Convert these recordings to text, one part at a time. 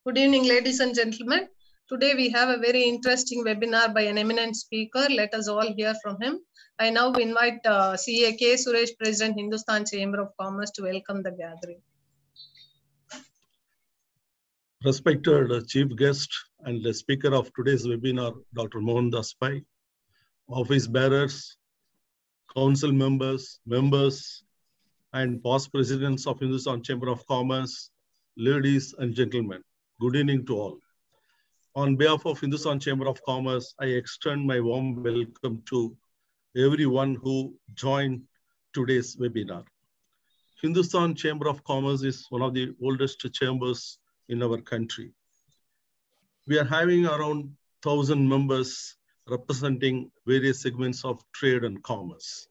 Good evening, ladies and gentlemen. Today we have a very interesting webinar by an eminent speaker. Let us all hear from him. I now invite CA K. Suresh, President, Hindustan Chamber of Commerce, to welcome the gathering. Respected Chief Guest and the speaker of today's webinar, Dr. Mohan das pai, office bearers, council members, and past presidents of Hindustan Chamber of Commerce, ladies and gentlemen, good evening to all. On behalf of Hindustan Chamber of Commerce, I extend my warm welcome to everyone who joined today's webinar. Hindustan Chamber of Commerce is one of the oldest chambers in our country. We are having around 1,000 members representing various segments of trade and commerce.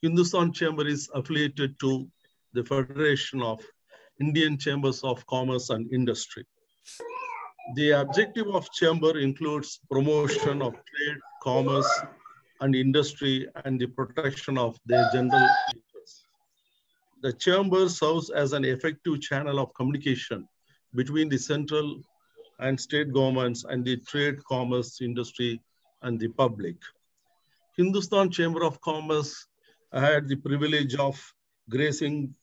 Hindustan Chamber is affiliated to the Federation of Indian Chambers of Commerce and Industry. The objective of Chamber includes promotion of trade, commerce, and industry and the protection of their general interests. The Chamber serves as an effective channel of communication between the central and state governments and the trade, commerce, industry, and the public. Hindustan Chamber of Commerce had the privilege of gracing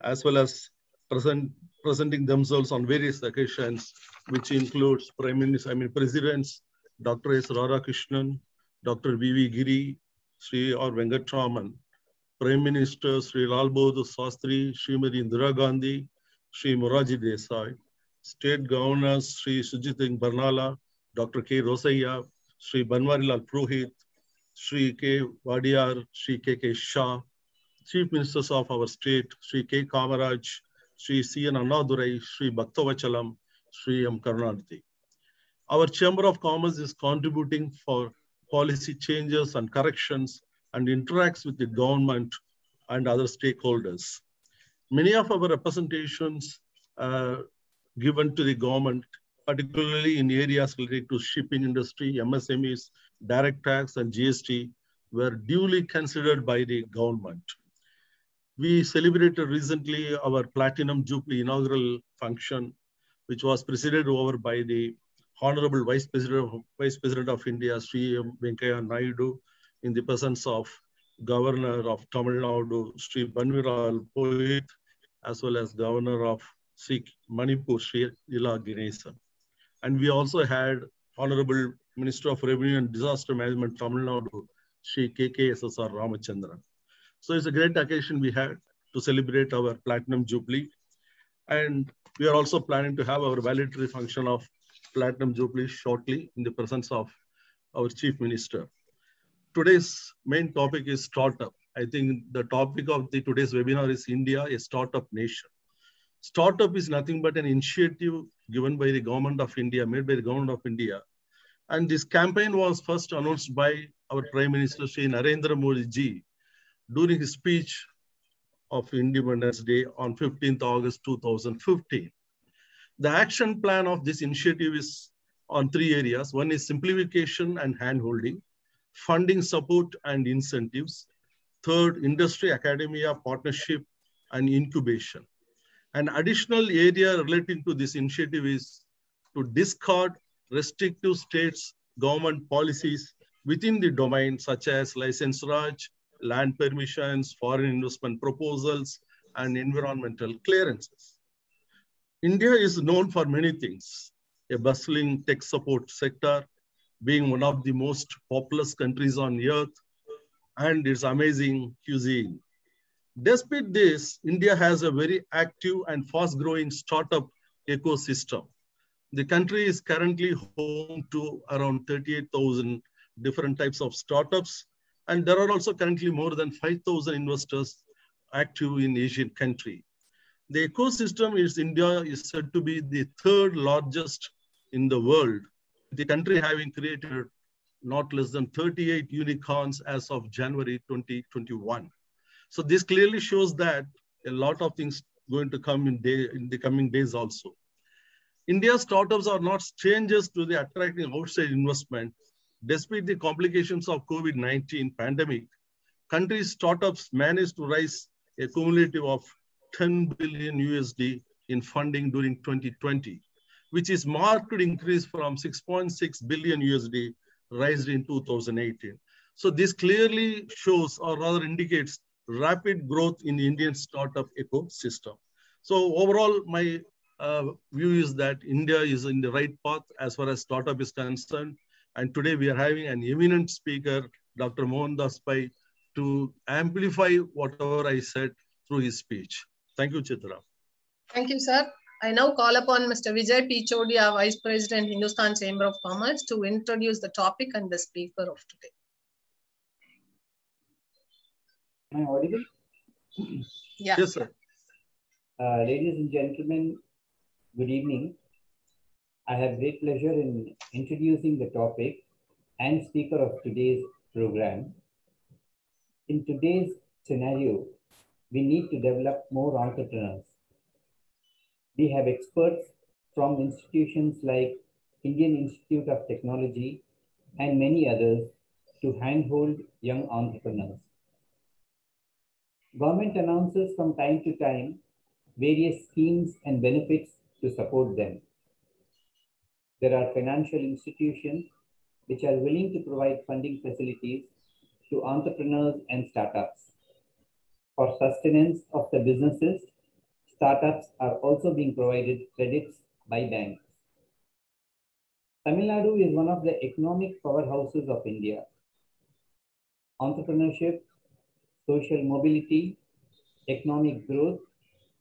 as well as presenting themselves on various occasions, which includes Presidents Dr. S. Radhakrishnan, Dr. V.V. Giri, Sri R. Venkatraman, Prime Minister Sri Lal Bahadur Shastri, Srimati Indira Gandhi, Sri Moraji Desai, State Governors Sri Sujit Singh Barnala, Dr. K. Rosaiya, Sri Banwarilal Purohit, Sri K. Wadiyar, Sri K. Shah, Chief Ministers of our state, Sri K. Kamaraj, Sri C. N. Annadurai, Sri Bhaktavachalam, Sri M. Karunanidhi. Our Chamber of Commerce is contributing for policy changes and corrections and interacts with the government and other stakeholders. Many of our representations given to the government, particularly in areas related to shipping industry, MSMEs, direct tax, and GST, were duly considered by the government. We celebrated recently our Platinum Jubilee inaugural function, which was presided over by the Honorable Vice President of India, Sri M. Venkaiah Naidu, in the presence of Governor of Tamil Nadu, Sri Banwarilal Purohit, as well as Governor of Manipur, Sri Ila Ganesan. And we also had Honorable Minister of Revenue and Disaster Management, Tamil Nadu, Sri KKSSR Ramachandran. So it's a great occasion we had to celebrate our Platinum Jubilee. And we are also planning to have our valedictory function of Platinum Jubilee shortly in the presence of our Chief Minister. Today's main topic is startup. I think the topic of today's webinar is India, a startup nation. Startup is nothing but an initiative given by the Government of India, made by the Government of India. And this campaign was first announced by our Prime Minister, Shri Narendra Modi ji, during his speech of Independence Day on 15th August 2015. The action plan of this initiative is on three areas. One is simplification and handholding, funding support and incentives. Third, industry academia partnership and incubation. An additional area relating to this initiative is to discard restrictive states' government policies within the domain, such as license Raj, land permissions, foreign investment proposals, and environmental clearances. India is known for many things: a bustling tech support sector, being one of the most populous countries on earth, and its amazing cuisine. Despite this, India has a very active and fast-growing startup ecosystem. The country is currently home to around 38,000 different types of startups, and there are also currently more than 5,000 investors active in Asian country. The ecosystem in India is said to be the third largest in the world, the country having created not less than 38 unicorns as of January 2021. So this clearly shows that a lot of things going to come in the coming days also. India's startups are not strangers to the attracting outside investment. Despite the complications of COVID-19 pandemic, country's startups managed to raise a cumulative of $10 billion USD in funding during 2020. which is marked increase from 6.6 billion USD raised in 2018. So this clearly shows or rather indicates rapid growth in the Indian startup ecosystem. So overall, my view is that India is in the right path as far as startup is concerned. And today we are having an eminent speaker, Dr. Mohan das pai, to amplify whatever I said through his speech. Thank you, Chitra. Thank you, sir. I now call upon Mr. Vijay P. Chodia, Vice President, Hindustan Chamber of Commerce, to introduce the topic and the speaker of today. Am I audible? Yeah. Yes, sir. Ladies and gentlemen, good evening. I have great pleasure in introducing the topic and speaker of today's program. In today's scenario, we need to develop more entrepreneurs. We have experts from institutions like Indian Institute of Technology and many others to handhold young entrepreneurs. Government announces from time to time various schemes and benefits to support them. There are financial institutions which are willing to provide funding facilities to entrepreneurs and startups. For sustenance of the businesses, startups are also being provided credits by banks. Tamil Nadu is one of the economic powerhouses of India. Entrepreneurship, social mobility, economic growth,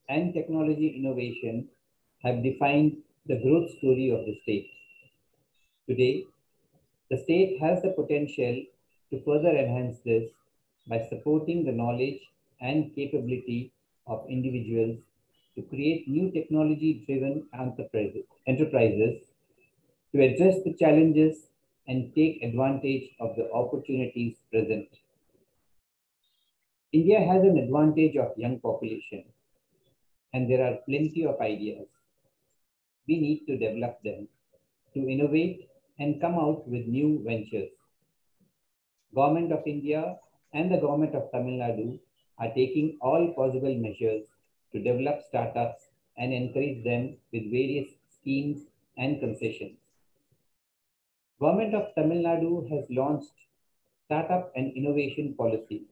and technology innovation have defined the growth story of the state. Today, the state has the potential to further enhance this by supporting the knowledge and capability of individuals to create new technology-driven enterprises to address the challenges and take advantage of the opportunities present. India has an advantage of young population, and there are plenty of ideas. We need to develop them, to innovate and come out with new ventures. Government of India and the Government of Tamil Nadu are taking all possible measures to develop startups and encourage them with various schemes and concessions. Government of Tamil Nadu has launched Startup and Innovation Policy.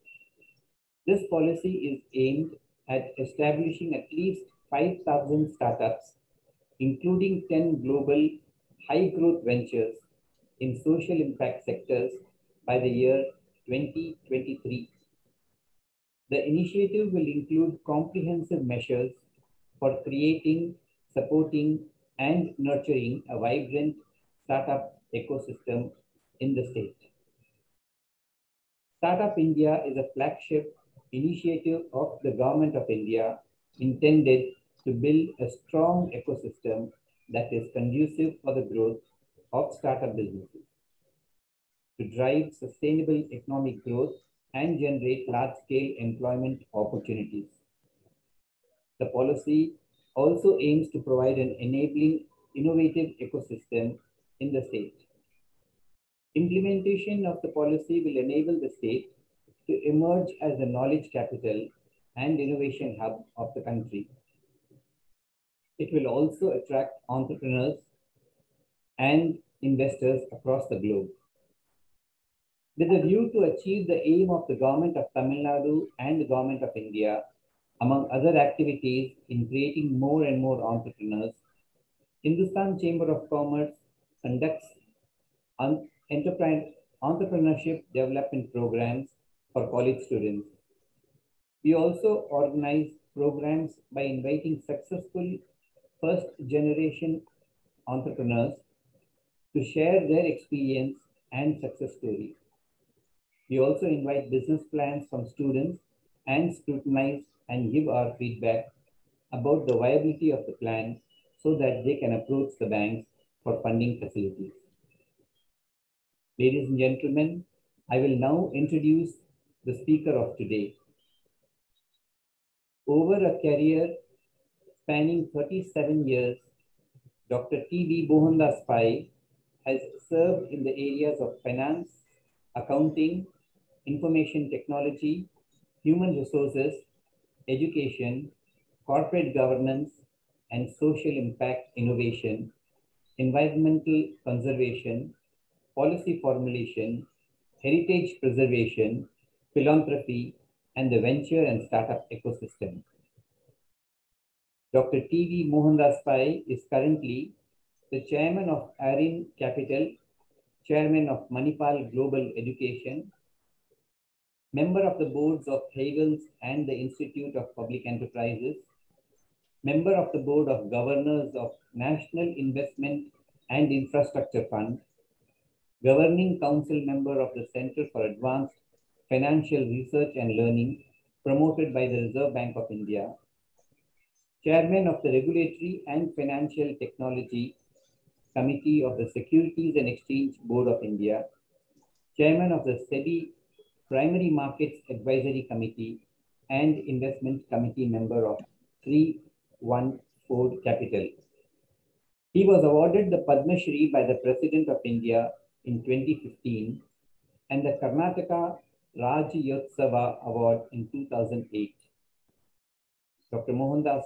This policy is aimed at establishing at least 5,000 startups, including 10 global high-growth ventures in social impact sectors by the year 2023. The initiative will include comprehensive measures for creating, supporting, and nurturing a vibrant startup ecosystem in the state. Startup India is a flagship initiative of the Government of India intended to build a strong ecosystem that is conducive for the growth of startup businesses, to drive sustainable economic growth and generate large-scale employment opportunities. The policy also aims to provide an enabling, innovative ecosystem in the state. Implementation of the policy will enable the state to emerge as the knowledge capital and innovation hub of the country. It will also attract entrepreneurs and investors across the globe. With a view to achieve the aim of the Government of Tamil Nadu and the Government of India, among other activities in creating more and more entrepreneurs, Hindustan Chamber of Commerce conducts entrepreneurship development programs for college students. We also organize programs by inviting successful first-generation entrepreneurs to share their experience and success story. We also invite business plans from students and scrutinize and give our feedback about the viability of the plan so that they can approach the banks for funding facilities. Ladies and gentlemen, I will now introduce the speaker of today. Over a career spanning 37 years, Dr. T.V. Mohan das pai has served in the areas of finance, accounting, information technology, human resources, education, corporate governance, and social impact innovation environmental conservation, policy formulation, heritage preservation, philanthropy, and the venture and startup ecosystem. Dr. T.V. Mohan das pai is currently the chairman of Arin Capital, chairman of Manipal Global Education, member of the boards of Havels and the Institute of Public Enterprises, member of the board of governors of National Investment and Infrastructure Fund, governing council member of the Center for Advanced Financial Research and Learning, promoted by the Reserve Bank of India, chairman of the Regulatory and Financial Technology Committee of the Securities and Exchange Board of India, chairman of the SEBI Primary Markets Advisory Committee, and Investment Committee member of 314 Capital. He was awarded the Padma Shri by the President of India in 2015 and the Karnataka Rajyotsava Award in 2008. Dr. Mohan Das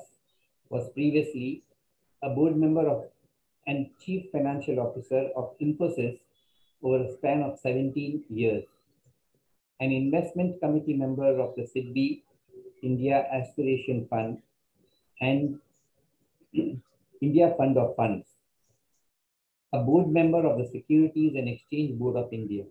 was previously a board member of and Chief Financial Officer of Infosys over a span of 17 years, an investment committee member of the SIDBI India Aspiration Fund and India Fund of Funds, a board member of the Securities and Exchange Board of India,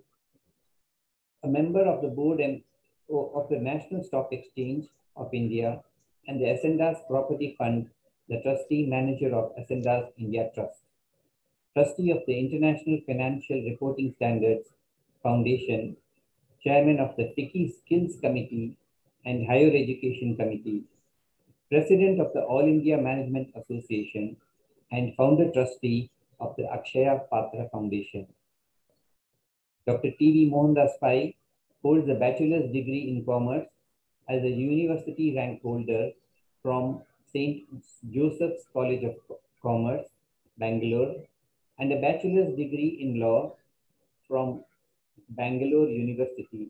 a member of the board and of the National Stock Exchange of India and the Ascendas Property Fund, the trustee manager of Ascendas India Trust, trustee of the International Financial Reporting Standards Foundation, chairman of the FICCI Skills Committee and Higher Education Committee, president of the All India Management Association, and founder trustee of the Akshaya Patra Foundation. Dr. T.V. Mohan das pai holds a bachelor's degree in commerce as a university rank holder from St. Joseph's College of Commerce, Bangalore, and a bachelor's degree in law from Bangalore University,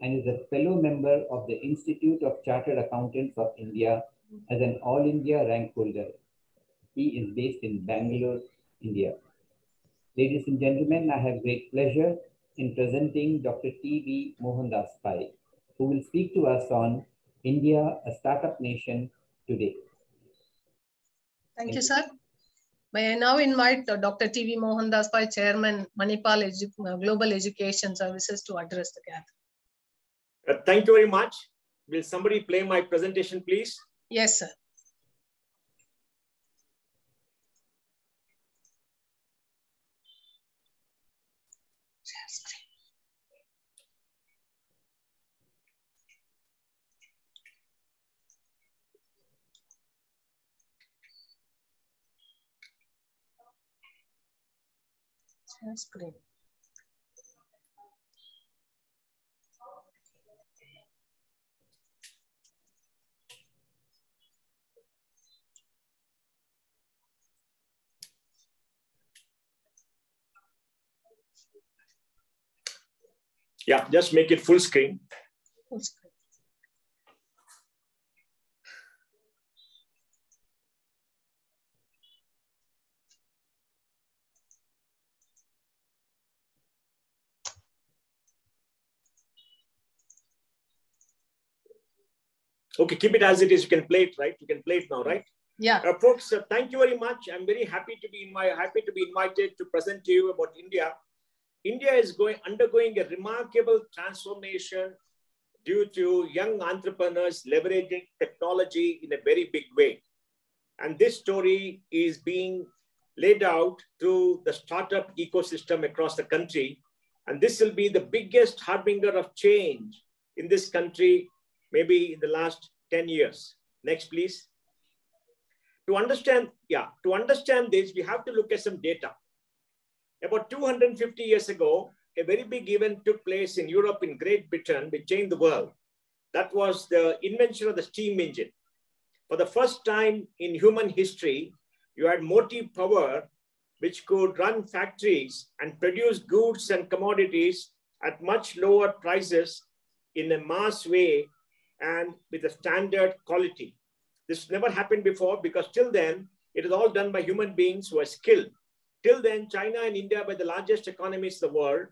and is a fellow member of the Institute of Chartered Accountants of India as an All India rank holder. He is based in Bangalore, India. Ladies and gentlemen, I have great pleasure in presenting Dr. T.V. Mohan das pai, who will speak to us on India, a startup nation today. Thank you, sir. May I now invite Dr. T.V. Mohan das pai, Chairman, Manipal Global Education Services, to address the gathering. Thank you very much. Will somebody play my presentation, please? Yes, sir. That's great. Yeah, just make it full screen. Full screen. Okay, keep it as it is. You can play it, right? You can play it now, right? Yeah. Folks, thank you very much. I'm very happy to be invited to present to you about India. India is undergoing a remarkable transformation due to young entrepreneurs leveraging technology in a very big way. And this story is being laid out through the startup ecosystem across the country. And this will be the biggest harbinger of change in this country, maybe in the last 10 years. Next, please. To understand this, we have to look at some data. About 250 years ago, a very big event took place in Europe, in Great Britain, which changed the world. That was the invention of the steam engine. For the first time in human history, you had motive power which could run factories and produce goods and commodities at much lower prices in a mass way and with a standard quality. This never happened before because till then, it is all done by human beings who are skilled. Till then, China and India were the largest economies in the world.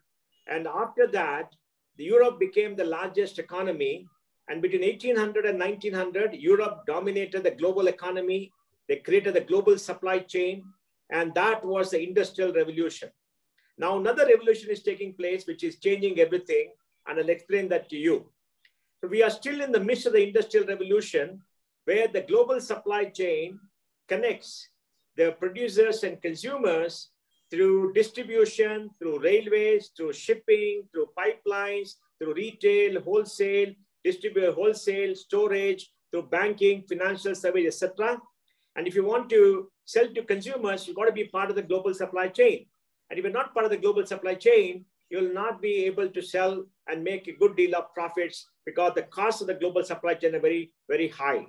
And after that, Europe became the largest economy. And between 1800 and 1900, Europe dominated the global economy. They created the global supply chain. And that was the Industrial Revolution. Now, another revolution is taking place, which is changing everything. And I'll explain that to you. So we are still in the midst of the Industrial Revolution, where the global supply chain connects the producers and consumers through distribution, through railways, through shipping, through pipelines, through retail, wholesale, wholesale, storage, through banking, financial service, etc. And if you want to sell to consumers, you've got to be part of the global supply chain. And if you're not part of the global supply chain, you'll not be able to sell and make a good deal of profits because the costs of the global supply chain are very, very high.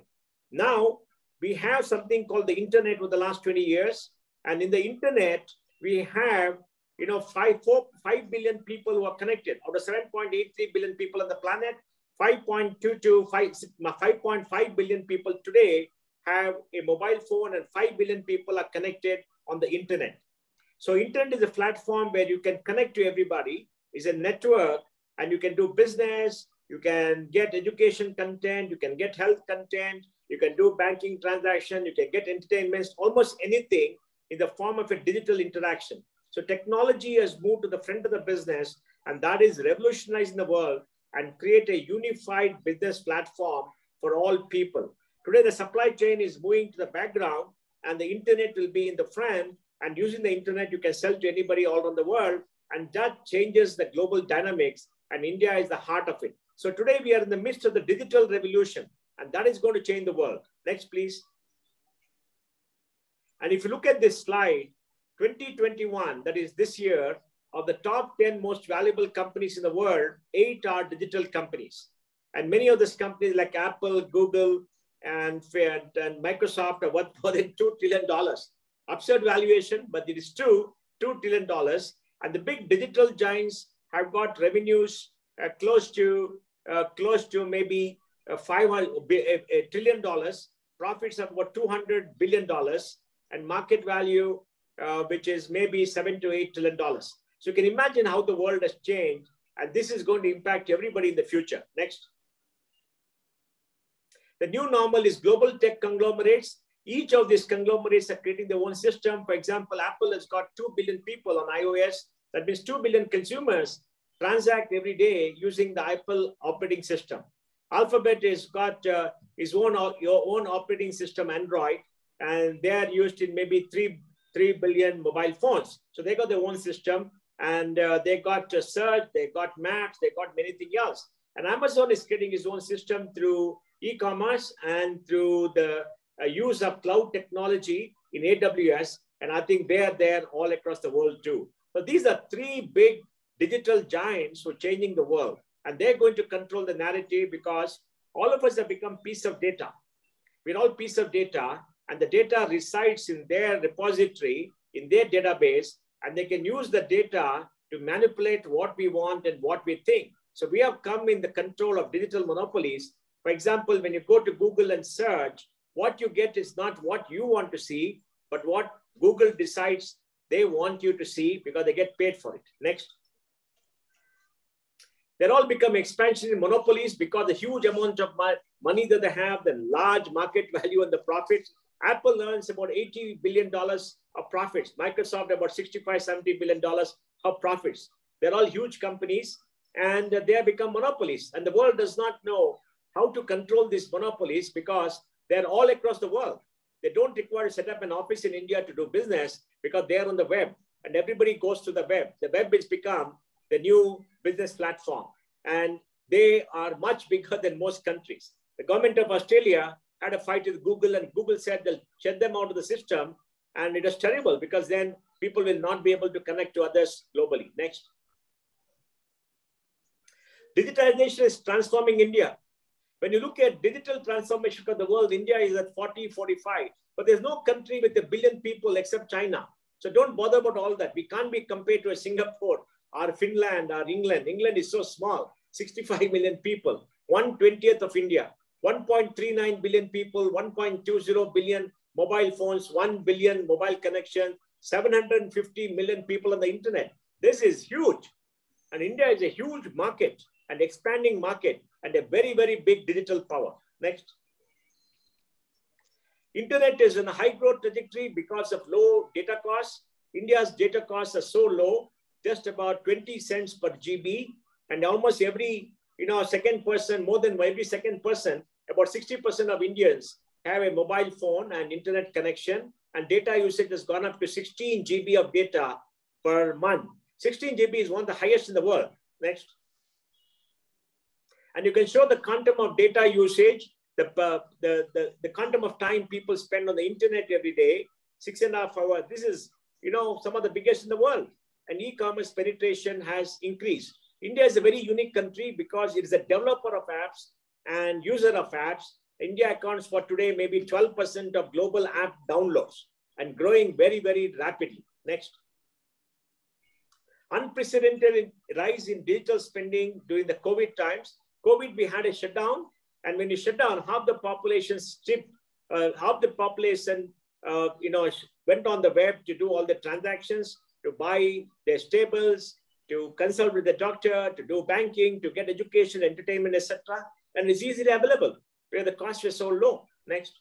Now, we have something called the internet for the last 20 years. And in the internet, we have 5 billion people who are connected. Out of 7.83 billion people on the planet, 5.5 billion people today have a mobile phone, and 5 billion people are connected on the internet. So internet is a platform where you can connect to everybody. It's a network, and you can do business, you can get education content, you can get health content, you can do banking transaction, you can get entertainments, almost anything in the form of a digital interaction. So technology has moved to the front of the business, and that is revolutionizing the world and create a unified business platform for all people. Today, the supply chain is moving to the background, and the internet will be in the front. And using the internet, you can sell to anybody all around the world, and that changes the global dynamics, and India is the heart of it. So today we are in the midst of the digital revolution, and that is going to change the world. Next, please. And if you look at this slide, 2021, that is this year, of the top 10 most valuable companies in the world, 8 are digital companies. And many of these companies like Apple, Google, and Microsoft are worth more than $2 trillion. Absurd valuation, but it is true, $2 trillion. And the big digital giants have got revenues close to maybe $1 trillion, profits of about $200 billion, and market value, which is maybe $7 to $8 trillion. So you can imagine how the world has changed, and this is going to impact everybody in the future. Next. The new normal is global tech conglomerates. Each of these conglomerates are creating their own system. For example, Apple has got 2 billion people on iOS. That means 2 billion consumers transact every day using the Apple operating system. Alphabet has got your own operating system, Android, and they are used in maybe 3 billion mobile phones. So they got their own system, and they got search, they got maps, they got many things else. And Amazon is creating its own system through e-commerce and through the use of cloud technology in AWS. And I think they are there all across the world too. So these are 3 big digital giants who are changing the world. And they're going to control the narrative because all of us have become piece of data. We're all piece of data, and the data resides in their repository, in their database, and they can use the data to manipulate what we want and what we think. So we have come in the control of digital monopolies. For example, when you go to Google and search, what you get is not what you want to see, but what Google decides they want you to see because they get paid for it. Next. They're all become expansionary monopolies because the huge amount of money that they have, the large market value and the profits. Apple earns about $80 billion of profits. Microsoft about $65–70 billion of profits. They're all huge companies, and they have become monopolies. And the world does not know how to control these monopolies because they're all across the world. They don't require to set up an office in India to do business because they're on the web, and everybody goes to the web. The web has become the new business platform, and they are much bigger than most countries. The government of Australia had a fight with Google, and Google said they'll shut them out of the system, and it was terrible because then people will not be able to connect to others globally. Next. Digitalization is transforming India. When you look at digital transformation of the world, India is at 40, 45, but there's no country with 1 billion people except China. So don't bother about all that. We can't be compared to a Singapore or Finland or England. England is so small, 65 million people, 1/20th of India, 1.39 billion people, 1.20 billion mobile phones, 1 billion mobile connections, 750 million people on the internet. This is huge. And India is a huge market, an expanding market, and a very, very big digital power. Next. Internet is in a high growth trajectory because of low data costs. India's data costs are so low, just about 20 cents per GB, and almost every second person, more than every second person, about 60% of Indians have a mobile phone and internet connection, and data usage has gone up to 16 GB of data per month. 16 GB is one of the highest in the world. Next. And you can show the quantum of data usage, the quantum of time people spend on the internet every day, 6.5 hours. This is, some of the biggest in the world. And e-commerce penetration has increased. India is a very unique country because it is a developer of apps and user of apps. India accounts for today maybe 12% of global app downloads and growing very, very rapidly. Next. Unprecedented rise in digital spending during the COVID times. COVID, we had a shutdown. And when you shut down, half the population went on the web to do all the transactions, to buy their staples, to consult with the doctor, to do banking, to get education, entertainment, etc. And it's easily available where the costs were so low. Next.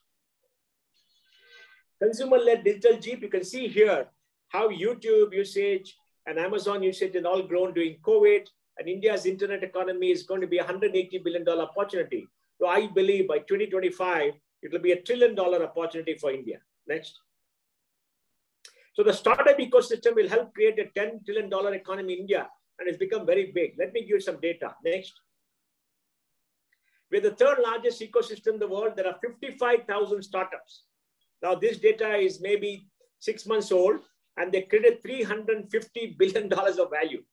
Consumer-led digital Jeep. You can see here how YouTube usage and Amazon usage has all grown during COVID. And India's internet economy is going to be a $180 billion opportunity. So I believe by 2025, it will be a $1 trillion opportunity for India. Next. So the startup ecosystem will help create a $10 trillion economy in India, and it's become very big. Let me give you some data. Next. We're the third largest ecosystem in the world. There are 55,000 startups. Now this data is maybe 6 months old, and they created $350 billion of value.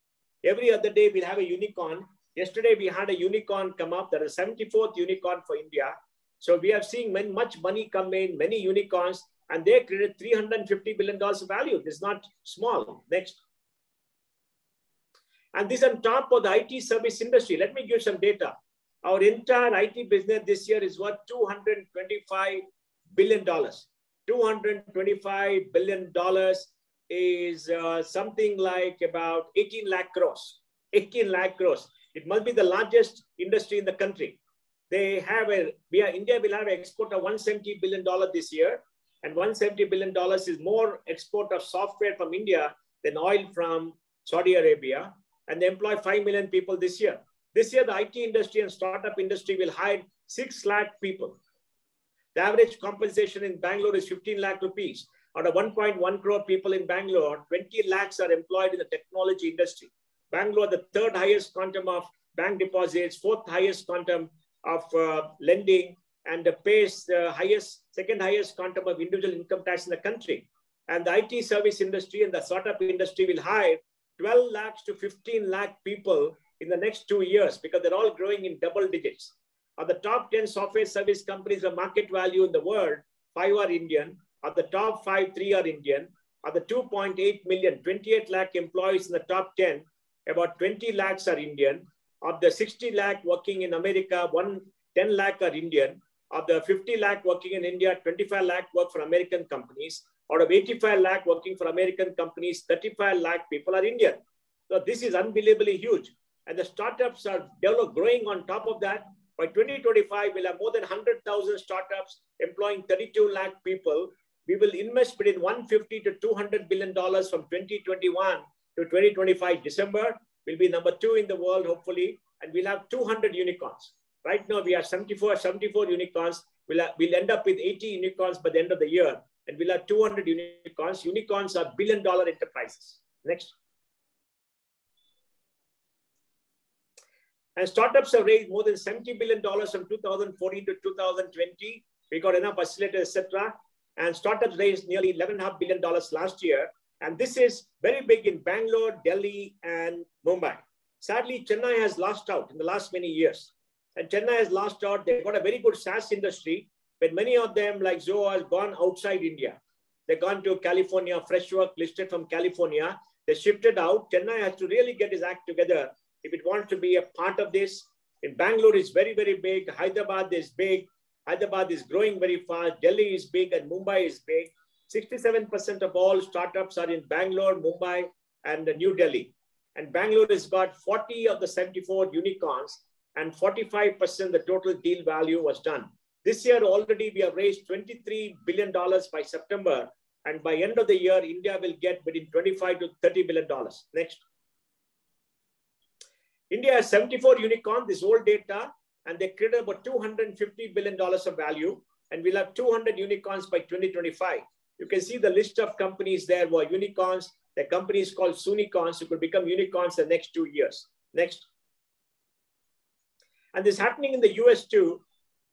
Every other day we'll have a unicorn. Yesterday we had a unicorn come up. That is 74th unicorn for India. So we are seeing much money come in, many unicorns, and they created $350 billion of value. This is not small. Next. And this on top of the IT service industry. Let me give you some data. Our entire IT business this year is worth $225 billion. $225 billion is something like about 18 lakh crores. 18 lakh crores. It must be the largest industry in the country. India will have an export of $170 billion this year. And $170 billion is more export of software from India than oil from Saudi Arabia. And they employ 5 million people this year. This year, the IT industry and startup industry will hire 6 lakh people. The average compensation in Bangalore is 15 lakh rupees. Out of 1.1 crore people in Bangalore, 20 lakhs are employed in the technology industry. Bangalore, the third highest quantum of bank deposits, fourth highest quantum of lending, and pays the second highest quantum of individual income tax in the country. And the IT service industry and the startup industry will hire 12 lakhs to 15 lakh people in the next 2 years because they're all growing in double digits. Of the top 10 software service companies of market value in the world, 5 are Indian. Of the top 5, 3 are Indian. Of the 2.8 million, 28 lakh employees in the top 10, about 20 lakhs are Indian. Of the 60 lakh working in America, 10 lakh are Indian. Of the 50 lakh working in India, 25 lakh work for American companies. Out of 85 lakh working for American companies, 35 lakh people are Indian. So this is unbelievably huge. And the startups are growing on top of that. By 2025, we'll have more than 100,000 startups employing 32 lakh people. We will invest between $150 to $200 billion from 2021 to 2025 December. We'll be number 2 in the world, hopefully, and we'll have 200 unicorns. Right now, we have 74 unicorns. We'll end up with 80 unicorns by the end of the year, and we'll have 200 unicorns. Unicorns are billion-dollar enterprises. Next. And startups have raised more than $70 billion from 2014 to 2020. We got enough accelerators, etc. And startups raised nearly $11.5 billion last year. And this is very big in Bangalore, Delhi, and Mumbai. Sadly, Chennai has lost out in the last many years. And Chennai has lost out. They've got a very good SaaS industry, but many of them, like Zoho, have gone outside India. They've gone to California, Freshwork listed from California. They shifted out. Chennai has to really get his act together if it wants to be a part of this. In Bangalore, it's very, very big. Hyderabad is big. Hyderabad is growing very fast. Delhi is big and Mumbai is big. 67% of all startups are in Bangalore, Mumbai, and New Delhi. And Bangalore has got 40 of the 74 unicorns, and 45% the total deal value was done. This year already we have raised $23 billion by September, and by end of the year, India will get between $25 to $30 billion. Next. India has 74 unicorns, this old data, and they created about $250 billion of value, and we'll have 200 unicorns by 2025. You can see the list of companies there were unicorns. The company is called Sunicorns, who could become unicorns in the next 2 years. Next. And this is happening in the US too.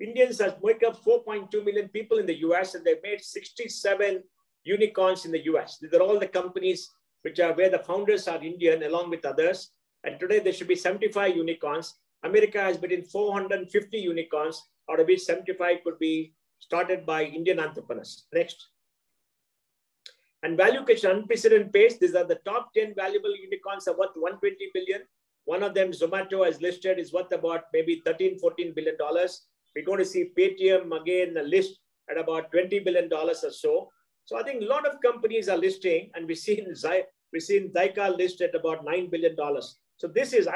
Indians have make up 4.2 million people in the US, and they've made 67 unicorns in the US. These are all the companies which are where the founders are Indian along with others. And today there should be 75 unicorns. America has between 450 unicorns, out of which 75 could be started by Indian entrepreneurs. Next. And value creation unprecedented pace. These are the top 10 valuable unicorns are worth 120 billion. One of them, Zomato, as listed, is worth about maybe $13–14 billion. We're going to see Paytm again list at about $20 billion or so. So I think a lot of companies are listing, and we've seen Zyka list at about $9 billion. So this is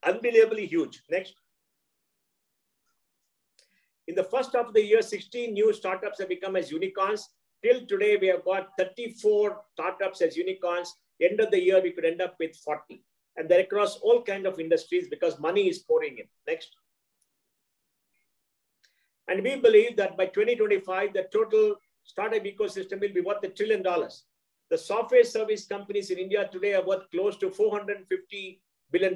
unbelievably huge. Next. In the first half of the year, 16 new startups have become as unicorns. Till today, we have got 34 startups as unicorns. End of the year, we could end up with 40. And they're across all kinds of industries because money is pouring in. Next. And we believe that by 2025, the total startup ecosystem will be worth $1 trillion. The software service companies in India today are worth close to $450 billion.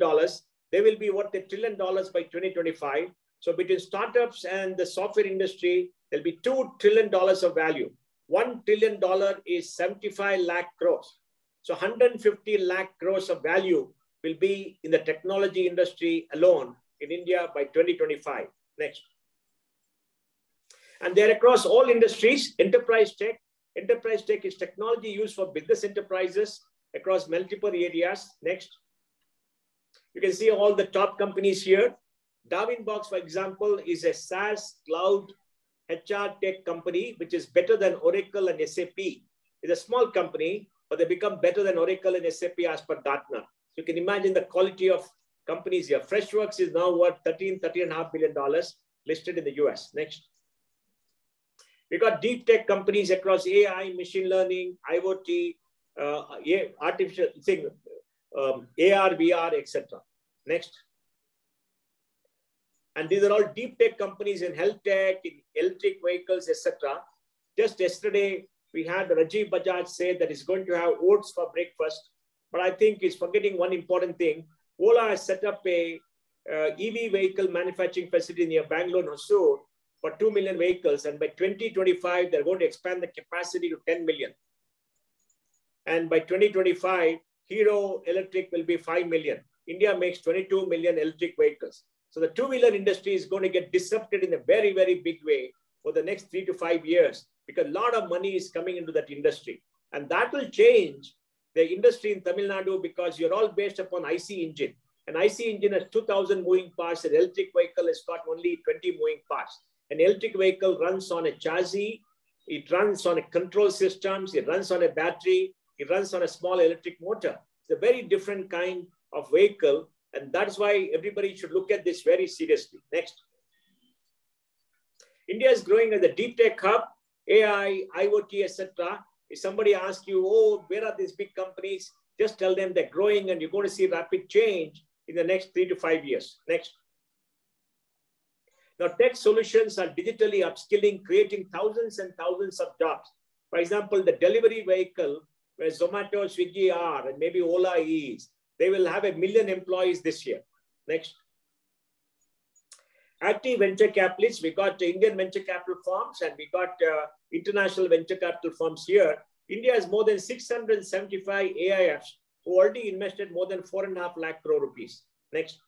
They will be worth $1 trillion by 2025. So between startups and the software industry, there'll be $2 trillion of value. $1 trillion is 75 lakh crores. So 150 lakh crores of value will be in the technology industry alone in India by 2025. Next. And they're across all industries. Enterprise tech. Enterprise tech is technology used for business enterprises across multiple areas. Next. You can see all the top companies here. Darwinbox, for example, is a SaaS cloud HR tech company, which is better than Oracle and SAP. It's a small company, but they become better than Oracle and SAP as per Gartner. So you can imagine the quality of companies here. Freshworks is now worth $13.5 billion listed in the US. Next. We got deep tech companies across AI, machine learning, IoT, artificial thing, AR, VR, etc. Next. And these are all deep tech companies in health tech, in electric vehicles, etc. Just yesterday, we had Rajiv Bajaj say that he's going to have oats for breakfast. But I think he's forgetting one important thing. Ola has set up a EV vehicle manufacturing facility near Bangalore, Hosur, for 2 million vehicles. And by 2025, they're going to expand the capacity to 10 million. And by 2025, Hero Electric will be 5 million. India makes 22 million electric vehicles. So the two-wheeler industry is going to get disrupted in a very, very big way for the next 3 to 5 years because a lot of money is coming into that industry. And that will change the industry in Tamil Nadu because you're all based upon IC engine. An IC engine has 2,000 moving parts. An electric vehicle has got only 20 moving parts. An electric vehicle runs on a chassis. It runs on a control systems. It runs on a battery. It runs on a small electric motor. It's a very different kind of vehicle. And that's why everybody should look at this very seriously. Next. India is growing as a deep tech hub, AI, IoT, etc. If somebody asks you, oh, where are these big companies? Just tell them they're growing and you're going to see rapid change in the next 3 to 5 years. Next. Now, tech solutions are digitally upskilling, creating thousands and thousands of jobs. For example, the delivery vehicle where Zomato, Swiggy are, and maybe Ola is, they will have 1 million employees this year. Next. Active venture capitalists, we got Indian venture capital firms and we got international venture capital firms here. India has more than 675 AIFs who already invested more than 4.5 lakh crore rupees. Next.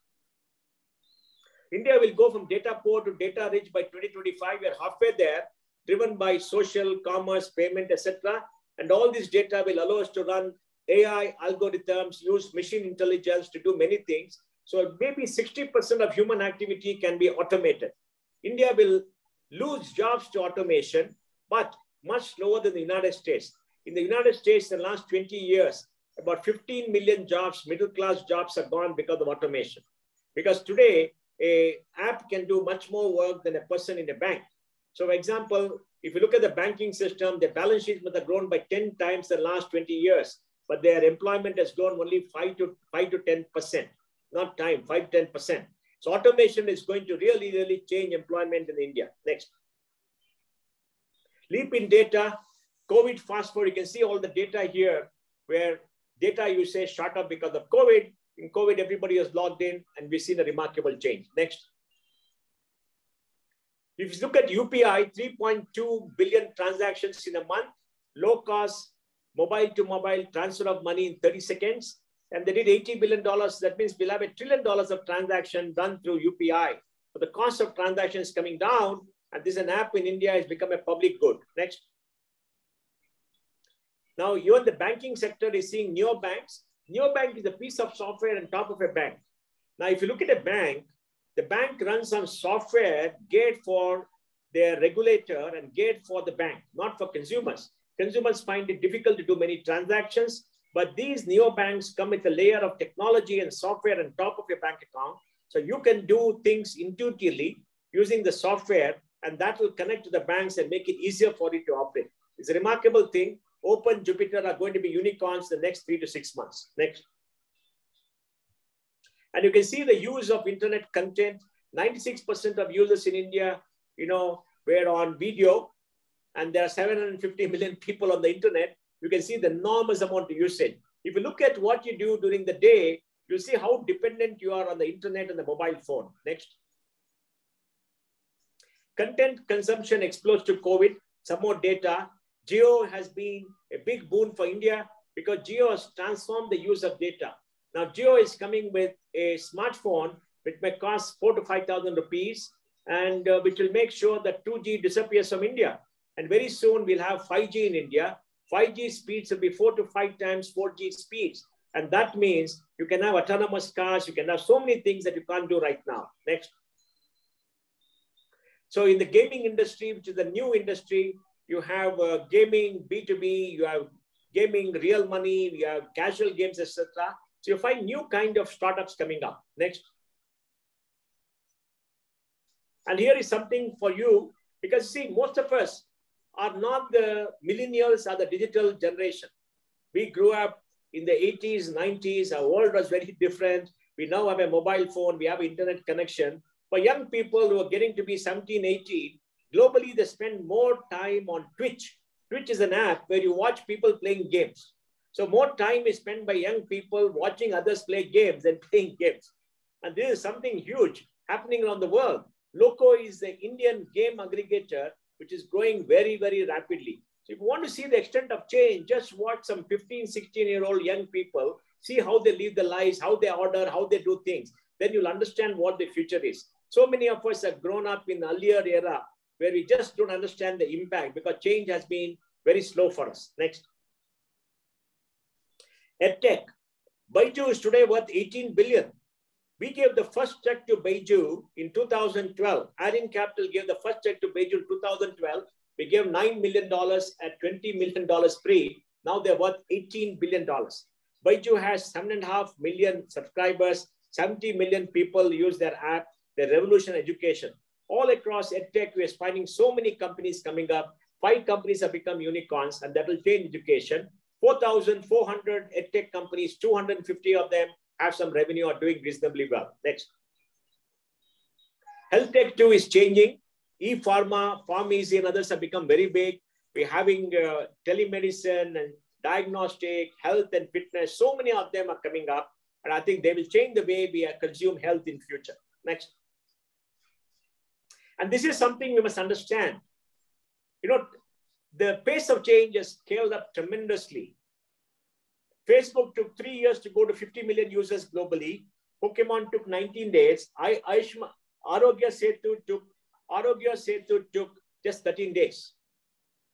India will go from data poor to data rich by 2025. We are halfway there, driven by social, commerce, payment, etc. And all this data will allow us to run AI algorithms, use machine intelligence to do many things. So maybe 60% of human activity can be automated. India will lose jobs to automation, but much slower than the United States. In the United States, in the last 20 years, about 15 million jobs, middle-class jobs are gone because of automation. Because today, an app can do much more work than a person in a bank. So, for example, if you look at the banking system, the balance sheets must have grown by 10 times in the last 20 years, but their employment has grown only 5 to 10%, not time, 5 to 10%. So automation is going to really change employment in India. Next. Leap in data, COVID fast forward, you can see all the data here where data usage shot up because of COVID. In COVID, everybody was logged in and we've seen a remarkable change. Next. If you look at UPI, 3.2 billion transactions in a month, low cost, mobile to mobile transfer of money in 30 seconds. And they did $80 billion. That means we'll have $1 trillion of transaction done through UPI. But the cost of transaction is coming down. And this is an app in India has become a public good. Next. Now, even the banking sector is seeing neobanks. Neobank is a piece of software on top of a bank. Now, if you look at a bank, the bank runs some software geared for their regulator and geared for the bank, not for consumers. Consumers find it difficult to do many transactions, but these neobanks come with a layer of technology and software on top of your bank account. So you can do things intuitively using the software, and that will connect to the banks and make it easier for it to operate. It's a remarkable thing. Open Jupyter are going to be unicorns the next 3 to 6 months. Next. And you can see the use of internet content. 96% of users in India, were on video, and there are 750 million people on the internet. You can see the enormous amount of usage. If you look at what you do during the day, you see how dependent you are on the internet and the mobile phone. Next. Content consumption explodes to COVID. Some more data. Geo has been a big boon for India because Geo has transformed the use of data. Now, Geo is coming with a smartphone which may cost 4,000 to 5,000 rupees and which will make sure that 2G disappears from India. And very soon we'll have 5G in India. 5G speeds will be 4 to 5 times 4G speeds. And that means you can have autonomous cars. You can have so many things that you can't do right now. Next. So in the gaming industry, which is a new industry, you have gaming B2B, you have gaming real money, you have casual games, etc. So you find new kind of startups coming up. Next. And here is something for you, because see, most of us are not the millennials or the digital generation. We grew up in the 80s, 90s. Our world was very different. We now have a mobile phone. We have internet connection. For young people who are getting to be 17, 18, globally, they spend more time on Twitch. Twitch is an app where you watch people playing games. So more time is spent by young people watching others play games than playing games. And this is something huge happening around the world. Loco is the Indian game aggregator, which is growing very, very rapidly. So if you want to see the extent of change, just watch some 15, 16-year-old young people, see how they live their lives, how they order, how they do things. Then you'll understand what the future is. So many of us have grown up in the earlier era where we just don't understand the impact because change has been very slow for us. Next. EdTech. Byju is today worth 18 billion. We gave the first check to Byju in 2012. Arin Capital gave the first check to Byju in 2012. We gave $9 million at $20 million free. Now they're worth $18 billion. Byju has 7.5 million subscribers. 70 million people use their app. They revolution education. All across EdTech, we are finding so many companies coming up. 5 companies have become unicorns, and that will change education. 4,400 EdTech companies, 250 of them have some revenue or doing reasonably well. Next. Health tech too is changing. E-pharma, pharmacy and others have become very big. We're having telemedicine and diagnostic, health and fitness. So many of them are coming up. And I think they will change the way we consume health in future. Next. And this is something we must understand. The pace of change has scaled up tremendously. Facebook took 3 years to go to 50 million users globally. Pokemon took 19 days. Arogya Setu took just 13 days.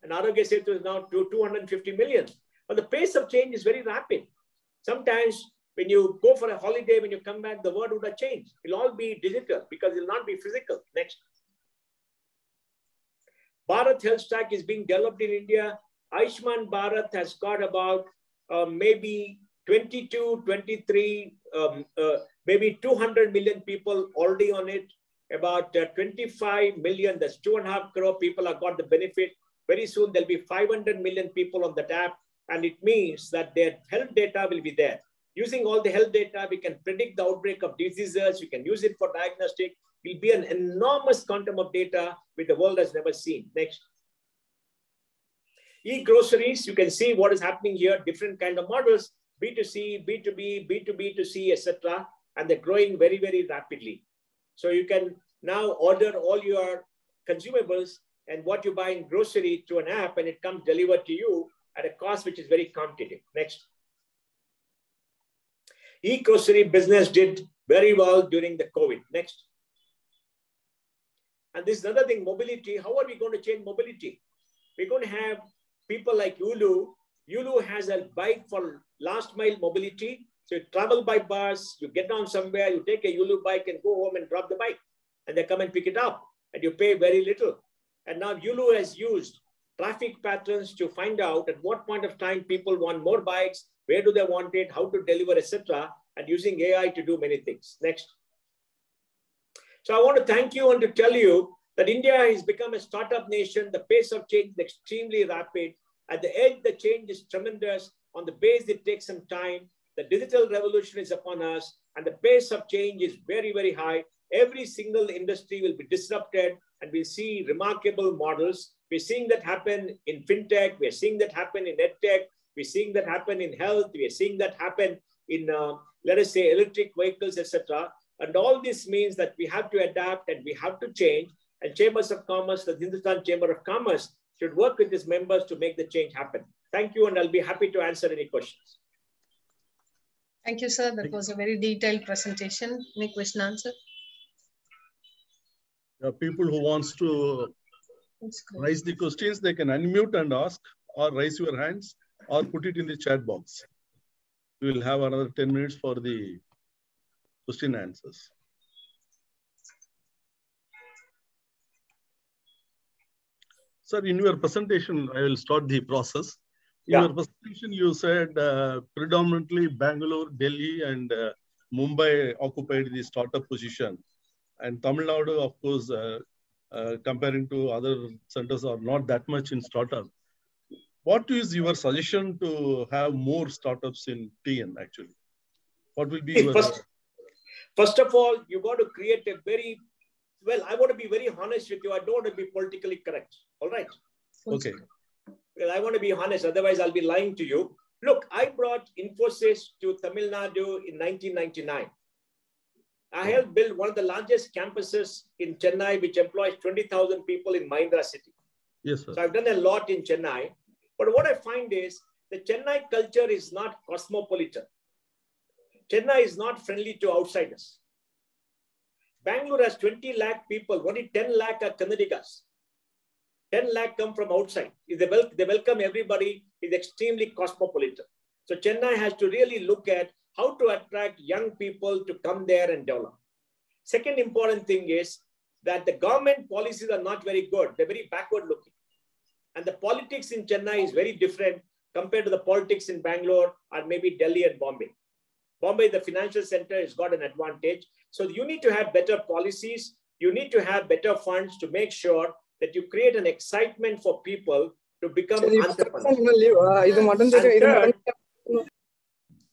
And Arogya Setu is now to 250 million. But the pace of change is very rapid. Sometimes when you go for a holiday, when you come back, the world would have changed. It'll all be digital because it will not be physical. Next. Bharat Health Stack is being developed in India. Ayushman Bharat has got about maybe 22, 23, maybe 200 million people already on it. About 25 million, that's 2.5 crore people have got the benefit. Very soon there'll be 500 million people on that app. And it means that their health data will be there. Using all the health data, we can predict the outbreak of diseases. We can use it for diagnostic. It will be an enormous quantum of data which the world has never seen. Next. E-groceries, you can see what is happening here, different kind of models, B2C, B2B, B2B2C, etc. And they're growing very, very rapidly. So you can now order all your consumables and what you buy in grocery through an app, and it comes delivered to you at a cost which is very competitive. Next. E-grocery business did very well during the COVID. Next. And this is another thing, mobility. How are we going to change mobility? We're going to have people like Yulu. Yulu has a bike for last mile mobility. So you travel by bus, you get down somewhere, you take a Yulu bike and go home and drop the bike. And they come and pick it up and you pay very little. And now Yulu has used traffic patterns to find out at what point of time people want more bikes, where do they want it, how to deliver, etc. And using AI to do many things. Next. So I want to thank you and to tell you that India has become a startup nation. The pace of change is extremely rapid. At the edge, the change is tremendous. On the base, it takes some time. The digital revolution is upon us, and the pace of change is very, very high. Every single industry will be disrupted, and we'll see remarkable models. We're seeing that happen in fintech. We're seeing that happen in edtech. We're seeing that happen in health. We're seeing that happen in, let us say, electric vehicles, etc. And all this means that we have to adapt and we have to change. And Chambers of Commerce, the Hindustan Chamber of Commerce, should work with its members to make the change happen. Thank you, and I'll be happy to answer any questions. Thank you, sir. That was a very detailed presentation. Any question answer? People who wants to raise the questions, they can unmute and ask, or raise your hands, or put it in the chat box. We will have another 10 minutes for the question and answers. Sir, in your presentation, I will start the process. In your presentation, you said predominantly Bangalore, Delhi, and Mumbai occupied the startup position. And Tamil Nadu, of course, comparing to other centers, are not that much in startup. What is your suggestion to have more startups in TN, actually? What will be your... First of all, you got to create a very... Well, I want to be very honest with you. I don't want to be politically correct. All right? Okay. Well, I want to be honest. Otherwise, I'll be lying to you. Look, I brought Infosys to Tamil Nadu in 1999. I helped build one of the largest campuses in Chennai, which employs 20,000 people in Mahindra city. Yes, sir. So I've done a lot in Chennai. But what I find is the Chennai culture is not cosmopolitan. Chennai is not friendly to outsiders. Bangalore has 20 lakh people. Only 10 lakh are Kannadigas. 10 lakh come from outside. They welcome everybody. It's extremely cosmopolitan. So Chennai has to really look at how to attract young people to come there and develop. Second important thing is that the government policies are not very good. They're very backward looking. And the politics in Chennai is very different compared to the politics in Bangalore or maybe Delhi and Bombay. Bombay, the financial center, has got an advantage. So you need to have better policies. You need to have better funds to make sure that you create an excitement for people to become entrepreneurs.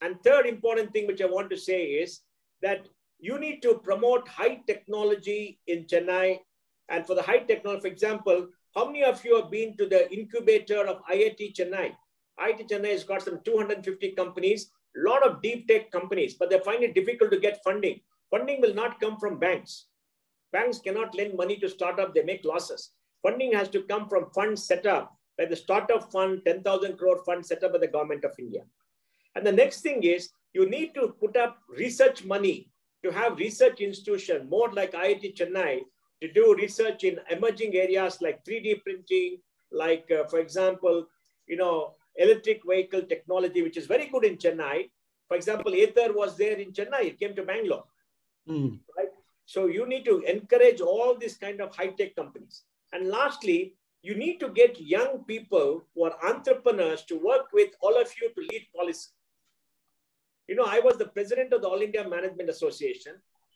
And third important thing which I want to say is that you need to promote high technology in Chennai. And for the high technology, for example, how many of you have been to the incubator of IIT Chennai? IIT Chennai has got some 250 companies, a lot of deep tech companies, but they find it difficult to get funding. Funding will not come from banks. Banks cannot lend money to startup, they make losses. Funding has to come from funds set up by the startup fund, 10,000 crore fund set up by the government of India. And the next thing is you need to put up research money to have research institutions, more like IIT Chennai, to do research in emerging areas like 3D printing, like, for example, electric vehicle technology, which is very good in Chennai. For example, Ather was there in Chennai. It came to Bangalore. Right? So you need to encourage all these kind of high-tech companies. And lastly, you need to get young people who are entrepreneurs to work with all of you to lead policy. You know, I was the president of the All India Management Association.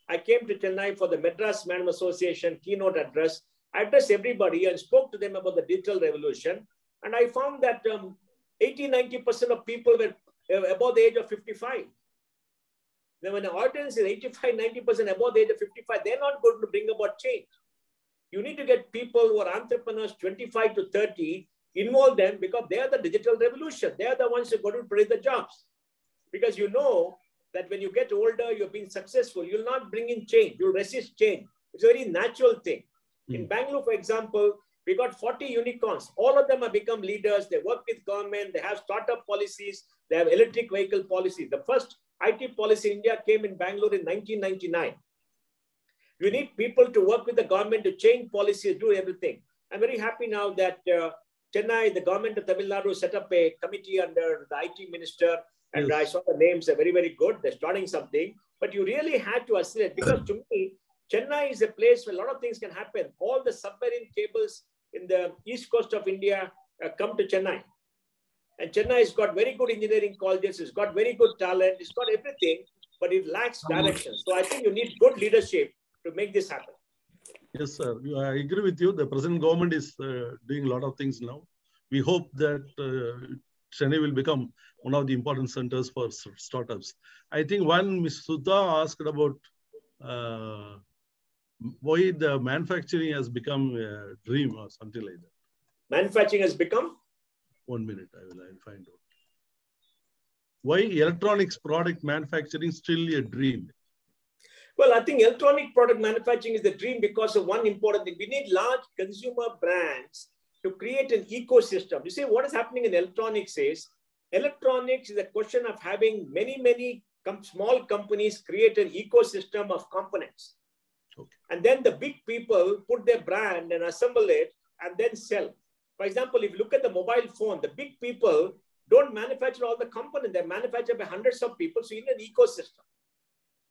I came to Chennai for the Madras Management Association keynote address. I addressed everybody and spoke to them about the digital revolution. And I found that 80-90% of people were above the age of 55. Then when the audience is 85-90% above the age of 55, they're not going to bring about change. You need to get people who are entrepreneurs 25 to 30, involve them because they are the digital revolution. They are the ones who are going to create the jobs. Because you know that when you get older, you're being successful, you'll not bring in change. You'll resist change. It's a very natural thing. In Bangalore, for example, we got 40 unicorns. All of them have become leaders. They work with government. They have startup policies. They have electric vehicle policy. The first IT policy in India came in Bangalore in 1999. You need people to work with the government to change policies, do everything. I'm very happy now that Chennai, the government of Tamil Nadu set up a committee under the IT minister. And yes, I saw the names are very, very good. They're starting something. But you really had to accelerate because to me, Chennai is a place where a lot of things can happen. All the submarine cables in the east coast of India come to Chennai. And Chennai has got very good engineering colleges. It's got very good talent. It's got everything, but it lacks direction. So I think you need good leadership to make this happen. Yes, sir. I agree with you. The present government is doing a lot of things now. We hope that Chennai will become one of the important centers for startups. I think one Ms. Sudha asked about why the manufacturing has become a dream or something like that. Manufacturing has become? 1 minute, I'll find out. Why electronics product manufacturing still a dream? Well, I think electronic product manufacturing is the dream because of one important thing. We need large consumer brands to create an ecosystem. You see, what is happening in electronics is a question of having many small companies create an ecosystem of components. Okay. And then the big people put their brand and assemble it and then sell. For example, if you look at the mobile phone, the big people don't manufacture all the components. They're manufactured by hundreds of people. So you need an ecosystem.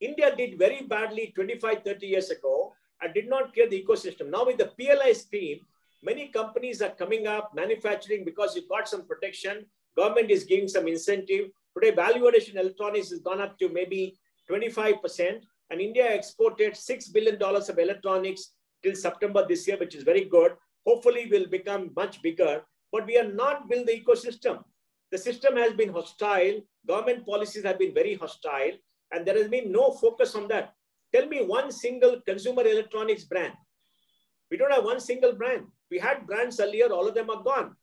India did very badly 25, 30 years ago and did not create the ecosystem. Now with the PLI scheme, many companies are coming up manufacturing because you got some protection. Government is giving some incentive. Today, value addition electronics has gone up to maybe 25%. And India exported $6 billion of electronics till September this year, which is very good. Hopefully, will become much bigger. But we are not built the ecosystem. The system has been hostile. Government policies have been very hostile. And there has been no focus on that. Tell me one single consumer electronics brand. We don't have one single brand. We had brands earlier. All of them are gone.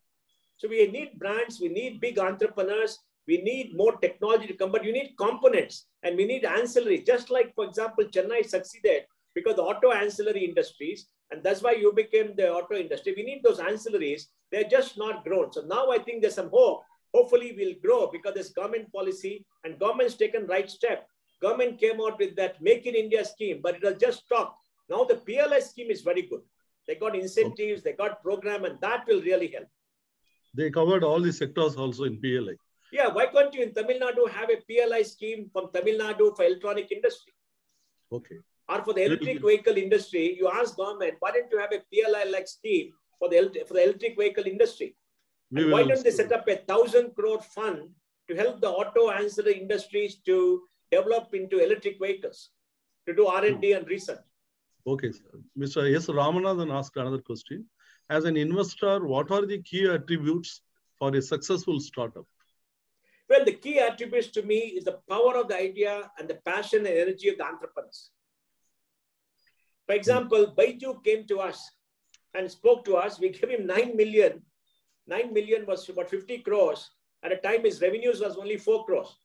So we need brands. We need big entrepreneurs. We need more technology to come. But you need components. And we need ancillary. Just like, for example, Chennai succeeded because the auto ancillary industries. And that's why you became the auto industry. We need those ancillaries. They're just not grown. So now I think there's some hope. Hopefully we'll grow because there's government policy and government's taken right step. Government came out with that Make in India scheme, but it has just stopped. Now the PLI scheme is very good. They got incentives, they got program, and that will really help. They covered all the sectors also in PLI. Yeah, why can't you in Tamil Nadu have a PLI scheme from Tamil Nadu for electronic industry? Okay. Or for the electric vehicle industry, you ask government, why don't you have a PLI-like scheme for the electric vehicle industry? Why don't they set up a 1,000 crore fund to help the auto ancillary industries to develop into electric vehicles, to do R&D and research? Okay, sir. Mr. S. Ramanathan asked another question. As an investor, what are the key attributes for a successful startup? Well, the key attributes to me is the power of the idea and the passion and energy of the entrepreneurs. For example, Baiju came to us and spoke to us. We gave him 9 million. 9 million was about 50 crores. At a time, his revenues was only 4 crores.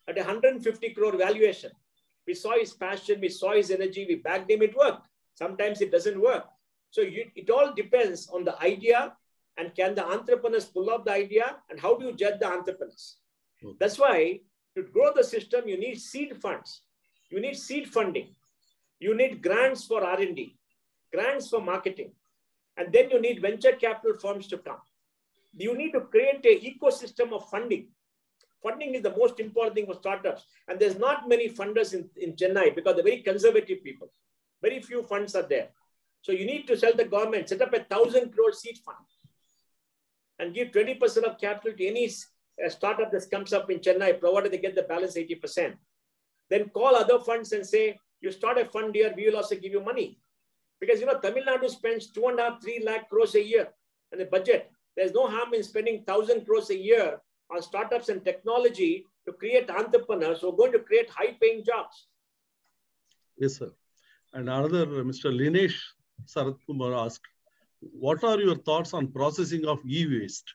At 150 crore valuation, we saw his passion, we saw his energy, we backed him, it worked. Sometimes it doesn't work. So it all depends on the idea and can the entrepreneurs pull off the idea and how do you judge the entrepreneurs? Okay. That's why to grow the system, you need seed funds. You need seed funding. You need grants for R&D, grants for marketing. And then you need venture capital firms to come. You need to create an ecosystem of funding. Funding is the most important thing for startups. And there's not many funders in Chennai because they're very conservative people. Very few funds are there. So you need to tell the government, set up a 1,000 crore seed fund and give 20% of capital to any startup that comes up in Chennai, provided they get the balance 80%. Then call other funds and say, you start a fund here, we will also give you money. Because, you know, Tamil Nadu spends 2.5, 3 lakh crores a year in the budget. There's no harm in spending 1,000 crores a year on startups and technology to create entrepreneurs who are going to create high-paying jobs. Yes, sir. And another, Mr. Linesh Sarath Kumar asked, what are your thoughts on processing of e-waste?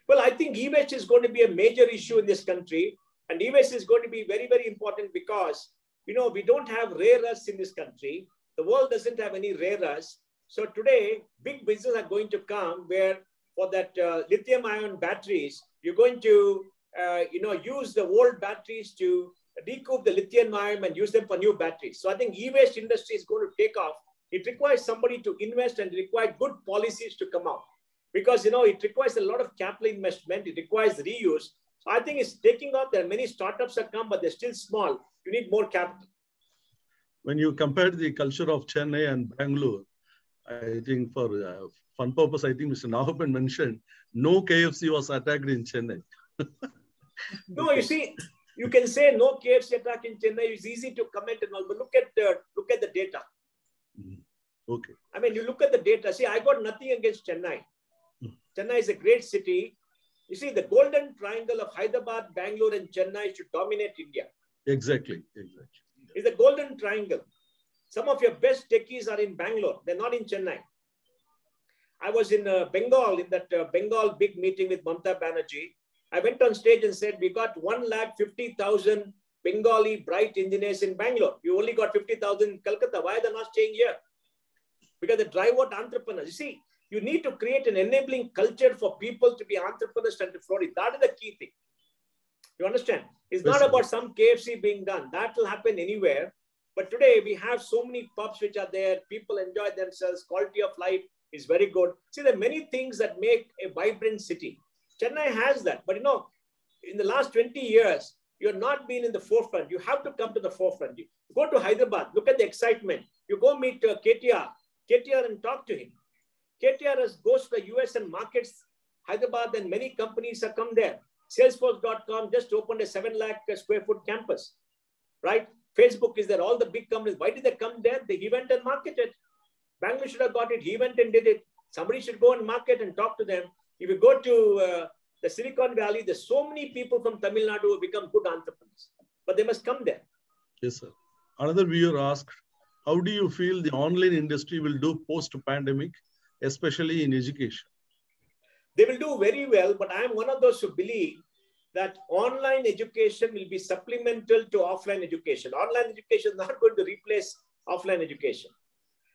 Well, I think e-waste is going to be a major issue in this country. And e-waste is going to be very, very important because, you know, we don't have rare earths in this country. The world doesn't have any rare earths. So today, big businesses are going to come where for that lithium-ion batteries, you're going to, use the old batteries to recoup the lithium-ion and use them for new batteries. So I think e-waste industry is going to take off. It requires somebody to invest and require good policies to come out. Because, you know, it requires a lot of capital investment. It requires reuse. So I think it's taking off. There are many startups that come, but they're still small. You need more capital. When you compare the culture of Chennai and Bangalore, I think for fun purpose, I think Mr. Nahapan mentioned no KFC was attacked in Chennai. No, you see, you can say no KFC attack in Chennai. It's easy to comment and all, but look at the data. Okay. I mean, you look at the data. See, I got nothing against Chennai. Chennai is a great city. You see, the golden triangle of Hyderabad, Bangalore, and Chennai should dominate India. Exactly. It's the golden triangle. Some of your best techies are in Bangalore. They're not in Chennai. I was in Bengal, in that Bengal big meeting with Mamata Banerjee. I went on stage and said, we got 150,000 Bengali bright engineers in Bangalore. You only got 50,000 in Calcutta. Why are they not staying here? Because they drive out entrepreneurs. You see, you need to create an enabling culture for people to be entrepreneurs and to flourish. That is the key thing. You understand? It's not about some KFC being done. That will happen anywhere. But today we have so many pubs which are there. People enjoy themselves. Quality of life is very good. See, there are many things that make a vibrant city. Chennai has that. But, you know, in the last 20 years, you're not been in the forefront. You have to come to the forefront. You go to Hyderabad. Look at the excitement. You go meet KTR and talk to him. KTR goes to the US and markets Hyderabad, and many companies have come there. Salesforce.com just opened a 7 lakh square foot campus, right? Facebook is there, all the big companies. Why did they come there? He went and marketed. Bangalore should have got it. He went and did it. Somebody should go and market and talk to them. If you go to the Silicon Valley, there's so many people from Tamil Nadu who become good entrepreneurs, but they must come there. Yes, sir. Another viewer asked, how do you feel the online industry will do post-pandemic, especially in education? They will do very well, but I am one of those who believe that online education will be supplemental to offline education. Online education is not going to replace offline education.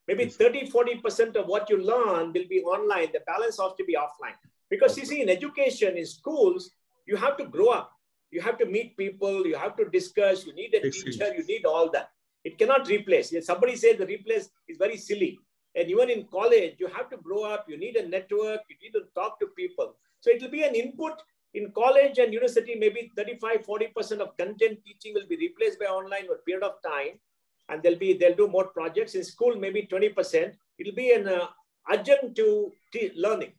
Maybe 30-40% of what you learn will be online. The balance has to be offline. Because you see, in education, in schools, you have to grow up. You have to meet people. You have to discuss. You need a teacher. You need all that. It cannot replace. Somebody says the replace is very silly. And even in college, you have to grow up. You need a network. You need to talk to people. So it will be an input. In college and university, maybe 35-40% of content teaching will be replaced by online for a period of time. And they'll do more projects. In school, maybe 20%. It will be an adjunct to learning.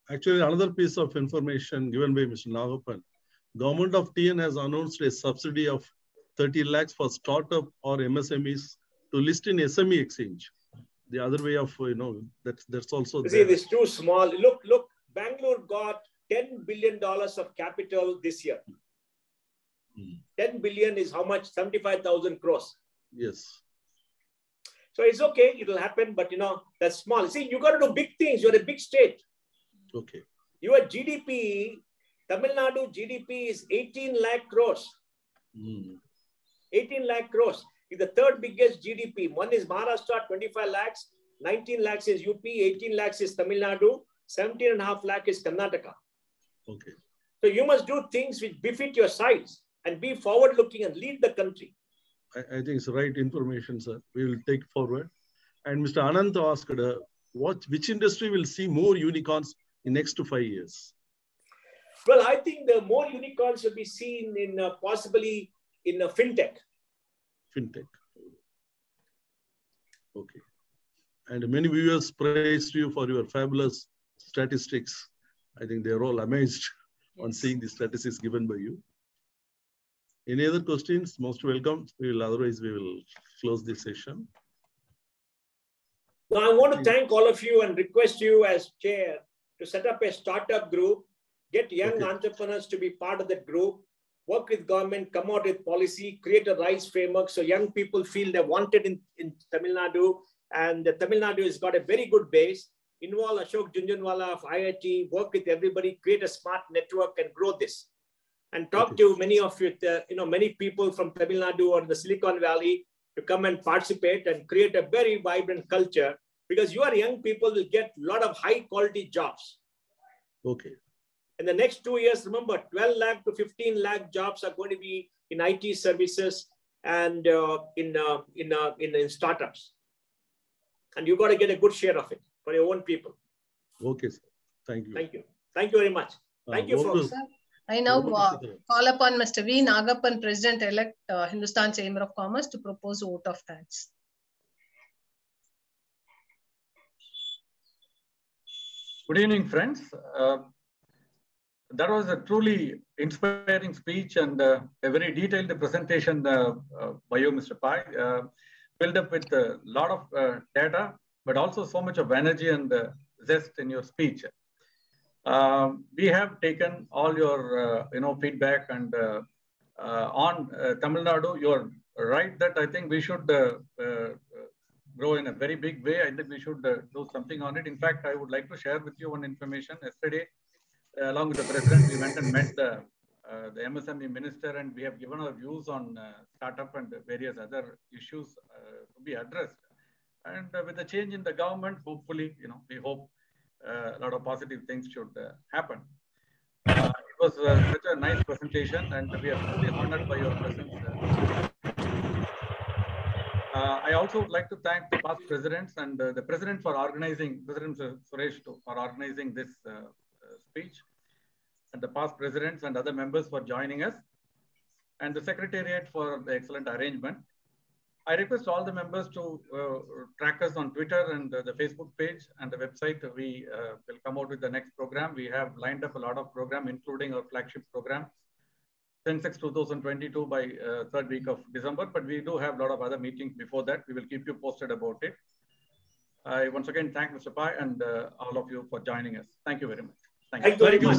Actually, another piece of information given by Mr. Nagapan, Government of TN has announced a subsidy of 30 lakhs for startup or MSMEs to list in SME exchange. The other way of, that's also there. See, it's too small. Look, Bangalore got $10 billion of capital this year. 10 billion is how much? 75,000 crores. Yes. So it's okay. It will happen, but that's small. See, you got to do big things. You're a big state. Okay. Your GDP, Tamil Nadu GDP is 18 lakh crores. 18 lakh crores is the third biggest GDP. One is Maharashtra, 25 lakhs. 19 lakhs is UP. 18 lakhs is Tamil Nadu. 17.5 lakh is Karnataka. Okay. So you must do things which befit your size and be forward-looking and lead the country. I think it's right information, sir. We will take forward. And Mr. Anant asked, which industry will see more unicorns in next 5 years? Well, I think the more unicorns will be seen in possibly in fintech. Fintech. Okay. And many viewers praised you for your fabulous statistics. I think they're all amazed on seeing the statistics given by you. Any other questions? Most welcome. Otherwise, we will close this session. Now, I want to thank all of you and request you as chair to set up a startup group, get young entrepreneurs to be part of that group, work with government, come out with policy, create a RISE framework so young people feel they're wanted in Tamil Nadu. And Tamil Nadu has got a very good base. Involve Ashok Junjunwala of IIT, work with everybody, create a smart network and grow this. And talk to many of you, many people from Tamil Nadu or the Silicon Valley to come and participate and create a very vibrant culture, because your young people will get a lot of high quality jobs. Okay. In the next 2 years, remember, 12 lakh to 15 lakh jobs are going to be in IT services and in startups. And you've got to get a good share of it for your own people. Okay, sir. Thank you. Thank you. Thank you very much. Thank you, folks. I now call upon Mr. V. Nagappan, President-elect, Hindustan Chamber of Commerce, to propose a vote of thanks. Good evening, friends. That was a truly inspiring speech and a very detailed presentation by you, Mr. Pai, filled up with a lot of data, but also so much of energy and zest in your speech. We have taken all your feedback, and on Tamil Nadu, you're right that I think we should grow in a very big way. I think we should do something on it. In fact, I would like to share with you one information. Yesterday, along with the president, we went and met the MSME minister, and we have given our views on startup and various other issues to be addressed. And with the change in the government, hopefully, we hope a lot of positive things should happen. It was such a nice presentation, and we are truly honored by your presence. I also would like to thank the past presidents and the president for organizing, President Suresh, for organizing this speech, and the past presidents and other members for joining us, and the Secretariat for the excellent arrangement. I request all the members to track us on Twitter and the Facebook page and the website. We will come out with the next program. We have lined up a lot of program, including our flagship program, Sensex 2022 by third week of December, but we do have a lot of other meetings before that. We will keep you posted about it. I once again thank Mr. Pai and all of you for joining us. Thank you very much. Thank you very much.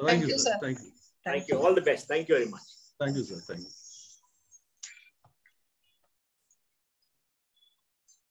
Thank you, sir. Thank you. Thank you. All the best. Thank you very much. Thank you, sir. Thank you.